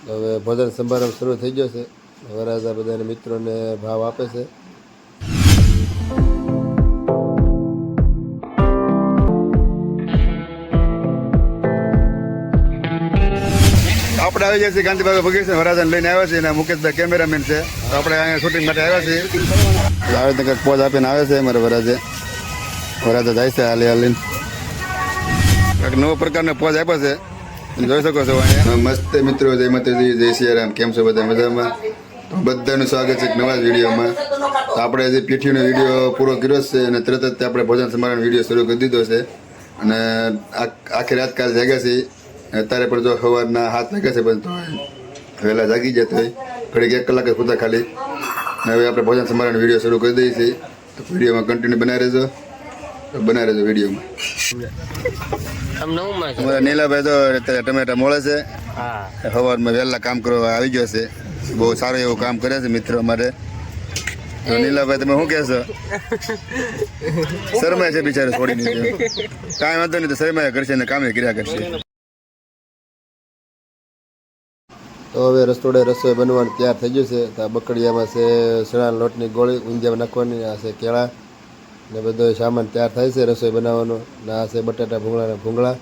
હવે ભોજન સમારંભ શરૂ થઈ ગયો છે. વરરાજા બધાને મિત્રોને ભાવ આપે છે. આપણે આવી જાય છે ગાંધીબાગ બગીચા વરરાજાને લઈને આવ્યા છીએ અને મુકેશભાઈ કેમેરામેન છે. તો આપણે અહીંયા શૂટિંગ માટે આવ્યા છીએ. આવી રીતે કંઈક પોઝ આપીને આવે છે અમારે વરરાજા જાય છે હાલીને કંઈક નવો પ્રકારનો પોઝ આપ્યો છે. જોઈ શકો છો અહીંયા મસ્ત મિત્રો. જય માતાજી, જય સિયારામ. કેમ છો બધા? મજામાં? તો બધાનું સ્વાગત છે એક નવા જ વિડીયોમાં. તો આપણે જે પીઠીનો વિડીયો પૂરો કર્યો છે અને તરત જ આપણે ભોજન સમારંભ વિડીયો શરૂ કરી દીધો છે. અને આખી રાત કાલ જાગ્યા છે. અત્યારે પણ જો સવારના 7 વાગ્યા છે પણ તો વહેલા જાગી જાય તો ઘડીક 1 કલાક જ પૂરતા ખાલી. હવે આપણે ભોજન સમારંભ વિડીયો શરૂ કરી દઈએ છીએ. તો વિડીયોમાં કન્ટિન્યુ બનાવી રહેજો વિડીયોમાં. અમારા નીલાભાઈ તો અત્યારે ટમેટા મોળે છે. સવારમાં વહેલા કામ કરવા આવી ગયો છે. બહુ સારું એવું કામ કરે છે મિત્રો અમારે. નીલાભાઈ તમે શું કહેશો? શરમાય છે બિચારે છોડીને. કાંઈ વાંધો નહીં, તો શરમાયા કરશે ને કામે કર્યા કરશે. તો હવે રસોડે રસોઈ બનવાનું તૈયાર થઈ ગયું છે. તો આ બકડિયામાં છે ચણાના લોટની ગોળી ઊંધિયામાં નાખવાની. આ છે કેળા ને બધો સામાન તૈયાર થાય છે રસોઈ બનાવવાનો. ને આ છે બટાટા ભૂંગળા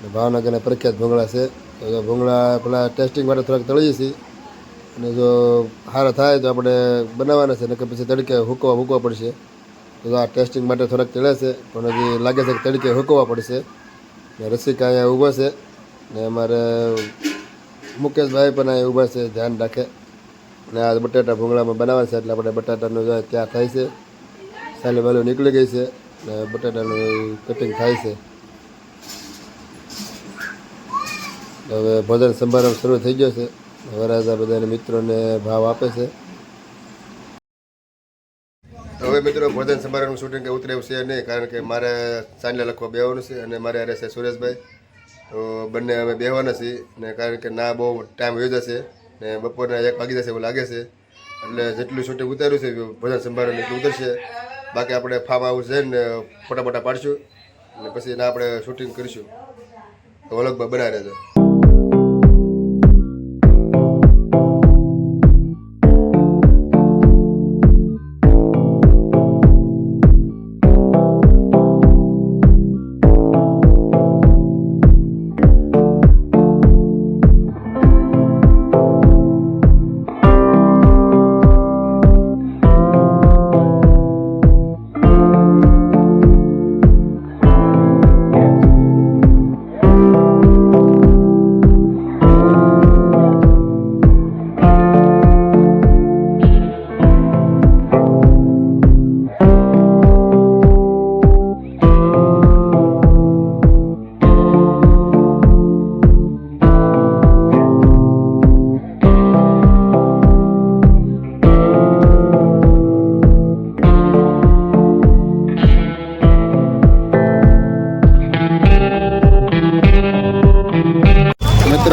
ને ભાવનગરના પ્રખ્યાત ભૂંગળા છે. તો ભૂંગળા પેલા ટેસ્ટિંગ માટે થોડાક તળીએ છીએ અને જો સારા થાય તો આપણે બનાવવાના છે. ને પછી તડકે હૂકવા પડશે. તો આ ટેસ્ટિંગ માટે થોડાક તળે છે પણ હજી લાગે છે કે તડકે હૂકવા પડશે. ને રસિકા અહીંયા ઊભા છે ને અમારે મુકેશભાઈ પણ અહીંયા ઊભા છે, ધ્યાન રાખે. ને આ બટાટા ભૂંગળામાં બનાવવા છે એટલે આપણે બટાટાનું જો ત્યાં થાય છે. સાલી બાલું નીકળી ગઈ છે ને બટાટાનું કટિંગ થાય છે. હવે ભોજન સમારંભ શરૂ થઈ ગયો છે. વરરાજા બધાને મિત્રોને ભાવ આપે છે. હવે મિત્રો ભોજન સમારંભનું શૂટિંગ કે ઉતરે એવું છે નહીં, કારણ કે મારે ચાંદલા લખવા બેવાનું છે અને મારે અરે છે સુરેશભાઈ. તો બંને અમે બેહવાના છીએ ને કારણ કે ના બહુ ટાઈમ વયો જશે ને બપોરના 1 વાગી જશે એવું લાગે છે. એટલે જેટલું શૂટિંગ ઉતાર્યું છે ભોજન સમારંભ એટલું ઉતરશે. બાકી આપણે ફાર્મ હાઉસ જઈને ફોટા પાડશું અને પછી એના આપણે શૂટિંગ કરીશું. તો વ્લોગમાં બનાવી રહેજો.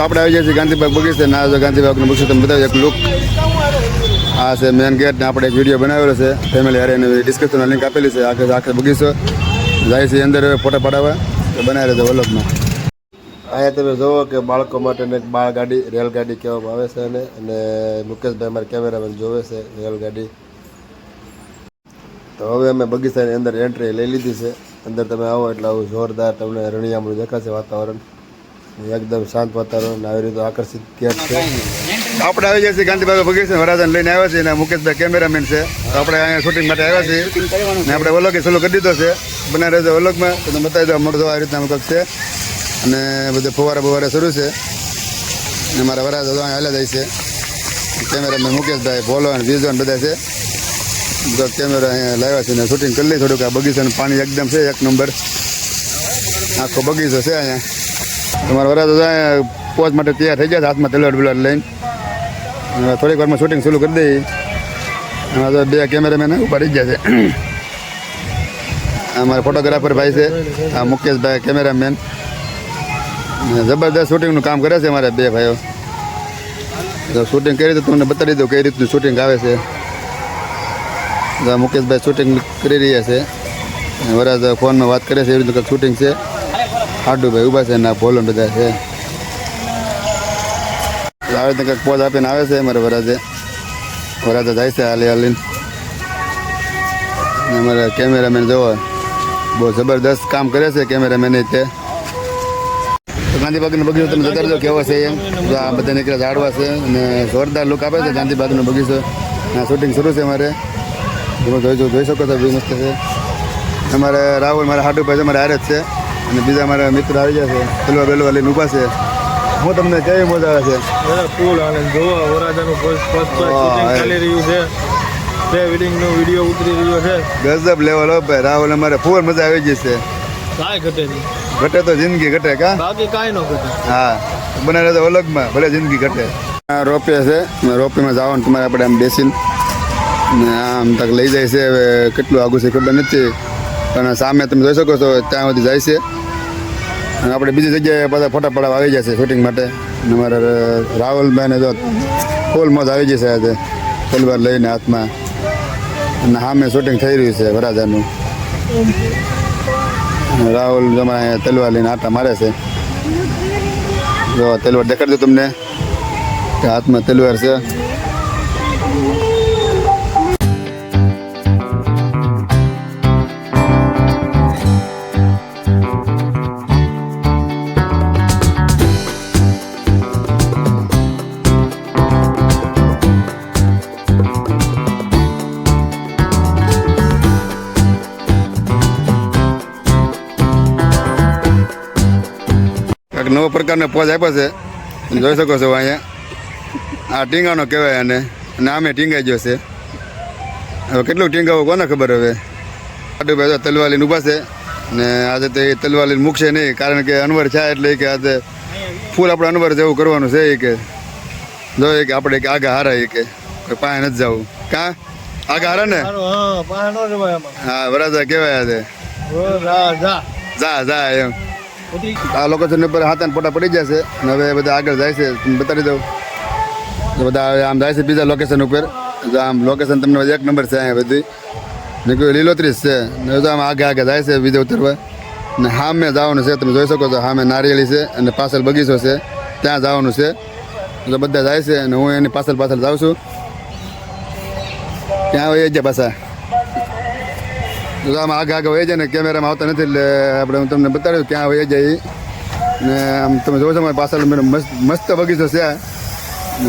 આપણે આવી જાય છે ગાંધીબાગ બગીચે. ના જો ગાંધીબાગનું બગીચું તમે બતાવી એક લુક. આ છે મેન ગેટ ને આપણે એક વિડીયો બનાવેલો છે ફેમિલી હારે એની ડિસ્ક્રિપ્શનમાં લિંક આપેલી છે. આખે બગીચો જાય છે અંદર ફોટા પાડાવવા. તો બનાવી રહેજો વ્લોગમાં. અહીંયા તમે જુઓ કે બાળકો માટે એક બાળગાડી રેલગાડી કહેવામાં આવે છે અને મુકેશભાઈ અમારા કેમેરામેન જોવે છે રેલગાડી. તો હવે અમે બગીચાની અંદર એન્ટ્રી લઈ લીધી છે. અંદર તમે આવો એટલે આવું જોરદાર તમને રણિયામણું દેખાશે વાતાવરણ. એકદમ શાંત વાતાવરણ. આવી રીતે આકર્ષિત ગેટ છે. આપણે આવી જાય છે ગાંધીબાગ બગીચા વરરાજાને લઈને આવ્યા છીએ અને મુકેશભાઈ કેમેરામેન છે. તો આપણે અહીંયા શૂટિંગ માટે આવ્યા છીએ ને આપણે વ્લોગ ચાલુ કરી દીધો છે. બનાવી રહેજો વ્લોગમાં. તો તમે બતાવી દો મળતો આવી રીતના કંઈક છે અને બધે ફુવારા શરૂ છે. અને મારા વરરાજા અહીંયા હાલ્યા જાય છે. કેમેરામેન મુકેશભાઈ, ભોલો અને વિઝન બધા છે. બધો કેમેરા અહીંયા લાવ્યા છે ને શૂટિંગ કરી લઈ થોડુંક. આ બગીચાનું પાણી એકદમ છે 1 નંબર. આખો બગીચો છે અહીંયા. તમારા વરરાજા પોઝ માટે તૈયાર થઈ ગયા હાથમાં તલવાર બલવાર લઈને. થોડીક વારમાં શૂટિંગ શરૂ કરી દઈએ. એમાં તો 2 કેમેરામેન ઉભા રહી ગયા છે. અમારા ફોટોગ્રાફર ભાઈ છે, આ મુકેશભાઈ કેમેરામેન. જબરદસ્ત શૂટિંગનું કામ કરે છે અમારા 2 ભાઈઓ. શૂટિંગ કરી તો તમને બતાવી દઉં કઈ રીતનું શૂટિંગ આવે છે. મુકેશભાઈ શૂટિંગ કરી રહ્યા છે. વરરાજા ફોનમાં વાત કરે છે એવી રીતે શૂટિંગ છે. હાડુભાઈ ઊભા છે ના ભોલો બધા છે. આવે તો કંઈક પોઝ આપીને આવે છે મારે વરાજે જાય છે હાલીને. અમારા કેમેરામેન જોવો બહુ જબરદસ્ત કામ કરે છે કેમેરામેન તે. ગાંધીબાગનો બગીચો તમે જતા રહેજો કેવો છે એમ. જો આ બધા નીકળ્યા ઝાડવા છે અને જોરદાર લુક આપે છે ગાંધીબાગનો બગીચો. આ શૂટિંગ શરૂ છે અમારે, તમે જોઈ શકો છો, બી મસ્ત છે. અમારે રાહુલ મારા હાટુભાઈ અમારે હારે જ છે અને બીજા મારા મિત્ર આવી ગયા છે, પેલવા બેલવા લઈને ઊભા છે. હું તમને કેવી મજા આવે છે? ફૂલ આનંદ જોવો, વરાજાનું ફર્સ્ટ ચાલી રહ્યું છે, પ્રી વેડિંગનો વિડીયો ઉતરી રહ્યો છે. ગજબ લેવલ હો ભાઈ. રાહુલ અમારે ફૂલ મજા આવી ગઈ છે. કાંઈ ઘટે નહીં. ઘટે તો જિંદગી ઘટે કા? બાકી કાંઈ ન ઘટે. હા, બનાવે તો અલગમાં ભલે જિંદગી ઘટે. આ રોપે છે, રોપીમાં જવાનું તમારે આપણે આમ બેસીને ને આમ તક લઈ જાય છે. હવે કેટલું આગું છે ખબર નથી, પણ સામે તમે જોઈ શકો છો ત્યાં સુધી જાય છે. અને આપણે બીજી જગ્યાએ બધા ફોટા પડાવવા આવી જશે શૂટિંગ માટે. અને અમારા રાહુલભાઈને જો ફૂલ મોજ આવી જશે આજે તલવાર લઈને હાથમાં. અને સામે શૂટિંગ થઈ રહ્યું છે વરાજાનું. રાહુલ તમારે તલવાર લઈને આટા મારે છે. જો તલવાર દેખાડજો તમને, હાથમાં તલવાર છે. નવો પ્રકારનો પોઝ આપ્યો છે, જોઈ શકો છો અહીંયા. આ ટીંગાનો કહેવાય આને, અને આમે ટીંગાઈ ગયો છે. હવે કેટલું ટીંગાવું કોને ખબર. હવે આટુભાઈ તલવાર લઈને ઊભા છે ને આજે તો એ તલવાર લઈને મૂકશે નહીં, કારણ કે અનવર છે એટલે કે આજે ફૂલ આપણે અનવર જેવું કરવાનું છે. એ કે જોઈએ કે આપણે આગા હારા કે પાસે નથી જવું. કાં આગા હારા ને? હા, વરાજા કહેવાય આજે. જા એમ. આ લોકેશન ઉપર હાથાને ફોટા પડી જશે અને હવે બધા આગળ જાય છે, તમે બતાવી દઉં. બધા આમ જાય છે બીજા લોકેશન ઉપર. આમ લોકેશન તમને એક નંબર છે અહીંયા બધી, ને કોઈ લીલોતરી છે ને તો આમ આગળ જાય છે બીજા ઉતરવા. ને સામે જવાનું છે, તમે જોઈ શકો છો સામે નારિયેળી છે અને પાછળ બગીચો છે, ત્યાં જવાનું છે. તો બધા જાય છે અને હું એની પાછળ જાઉં છું. ત્યાં વહી જાય પાછા. તો આમ આગળ વહી જાય ને કેમેરામાં આવતા નથી એટલે આપણે હું તમને બતાવ્યું ક્યાં વહી જાય. ને આમ તમે જોવો છો મારી પાછળ મસ્ત બગીચો છે,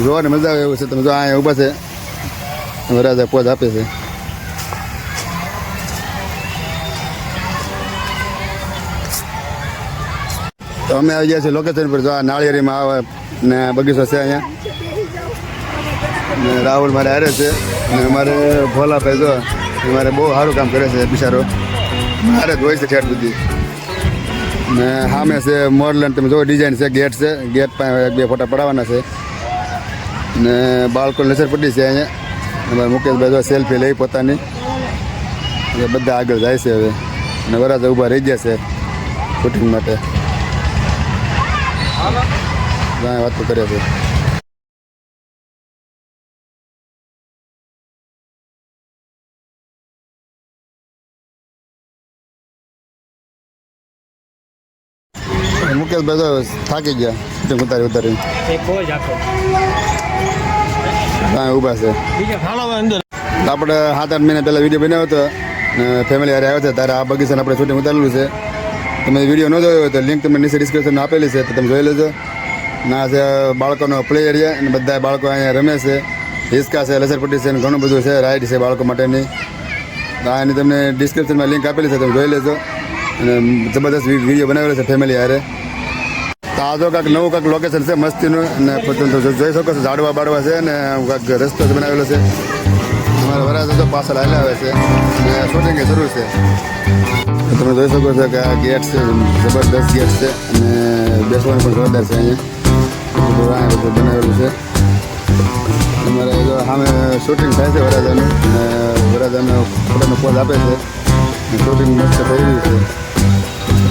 જોવાની મજા આવે એવું છે. તમે જો અહીંયા ઊભા છે, વરાજા પોઝ આપે છે. તો અમે આવી ગયા છીએ લોકેશન પર. જો આ નાળિયેરીમાં આવે ને બગીચો છે અહીંયા. ને રાહુલ મારે હારે છે અને અમારે ભોલાભાઈ જો મારે બહુ સારું કામ કરે છે બિચારો, મારે જ હોય છે ઠેઠ સુધી. ને સામે છે મોરલેન્ડ, તમે જો ડિઝાઇન છે, ગેટ છે, ગેટ પાસે 1-2 ફોટા પડાવવાના છે. ને બાળકો લસરપટ્ટી છે અહીંયા. અમારે મુકેશભાઈ જો સેલ્ફી લઈ પોતાની. બધા આગળ જાય છે હવે, અને વરાજા ઊભા રહી ગયા છે શૂટિંગ માટે. વાતો કરે છે. મુકેશભાઈ તો થાકી ગયા શૂટિંગ ઉતારી. હા, ઊભા છે. આપણે 7-8 મહિના પહેલાં વિડીયો બનાવ્યો હતો, ફેમિલી હારે આવ્યો હતો, ત્યારે આ બગીચાને આપણે શૂટિંગ ઉતારેલું છે. તમે વિડીયો ન જોયો હોય તો લિંક તમને નીચે ડિસ્ક્રિપ્શનમાં આપેલી છે, તો તમે જોઈ લેજો. ના છે બાળકોનો પ્લે એરિયા, અને બધા બાળકો અહીંયા રમે છે. હિસકા છે, લસરપટ્ટી છે, ઘણું બધું છે, રાઈડ છે બાળકો માટેની. આની તમને ડિસ્ક્રિપ્શનમાં લિંક આપેલી છે, તમે જોઈ લેજો. અને જબરદસ્ત વિડીયો બનાવેલો છે ફેમિલી હારે. તો આ તો કાંઈક નવું કાંઈક લોકેશન છે મસ્તીનું, અને જોઈ શકો છો ઝાડવા બાડવા છે ને કાંઈક રસ્તો બનાવેલો છે. અમારા વરાજા તો પાછળ હાલ્યા આવે છે અને શૂટિંગ શરૂ છે. તમે જોઈ શકો છો કે આ ગેટ છે, જબરદસ્ત ગેટ છે, અને બેસવાનું પણ જોરદાર છે. અહીંયા બધું બનાવેલું છે. અમારે જો સામે શૂટિંગ થાય છે વરાજાનું, અને વરાજાનો ફોટાનો પોઝ આપે છે. શૂટિંગ મસ્ત થઈ રહ્યું છે.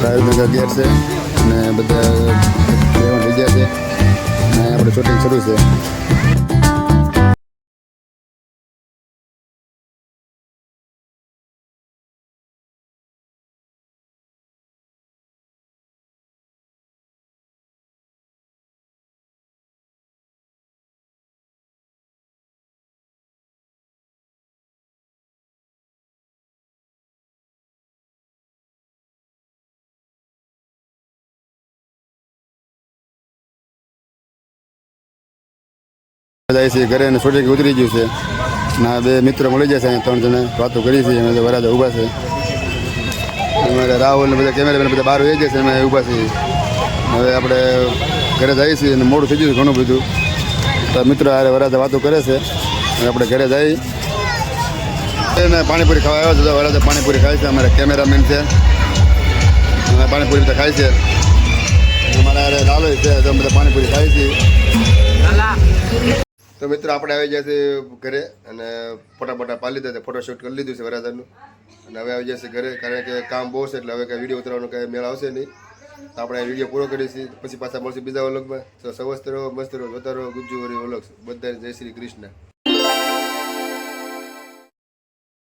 રાયલનગર ગેટ છે અને બધા જગ્યા છે, અને આપણે શૂટિંગ શરૂ છે. જાય છીએ ઘરે અને શૂટિંગ ઉતરી ગયું છે. ના બે મિત્રો મળી જશે અહીંયા 3 જણા વાતો કરી છે. અમે તો વરાજા ઊભા છે. અમારે રાહુલ ને બધા કેમેરામેન બધા બહાર વહી જશે. અમે ઊભા છીએ. હવે આપણે ઘરે જઈએ છીએ અને મોડું થઈ ગયું ઘણું બધું. તો મિત્રો હારે વરાજા વાતો કરે છે. અને આપણે ઘરે જઈ એને પાણીપુરી ખાવા આવ્યો છે. તો વરાજા પાણીપુરી ખાય છે. અમારા કેમેરામેન છે. અમે પાણીપુરી બધા ખાય છે. અમારા હારે લાલો છે. તો અમે બધા પાણીપુરી ખાય છે. તો મિત્રો આપણે આવી ગયા છે ઘરે અને ફોટા પાડી લીધા. ફોટોશૂટ કરી લીધું છે વરાજાનું. અને હવે આવી જશે ઘરે, કારણ કે કામ બહુ છે. એટલે હવે કંઈ વિડીયો ઉતરવાનો કંઈ મેળ આવશે નહીં. તો આપણે વિડીયો પૂરો કરીશું. પછી પાછા મળશું બીજા વ્લોગમાં. તો સવસ્ત રહો, મસ્ત રહો, જોતા રહો ગુજ્જુ વરી વ્લોગ્સ. બધાને જય શ્રી કૃષ્ણ.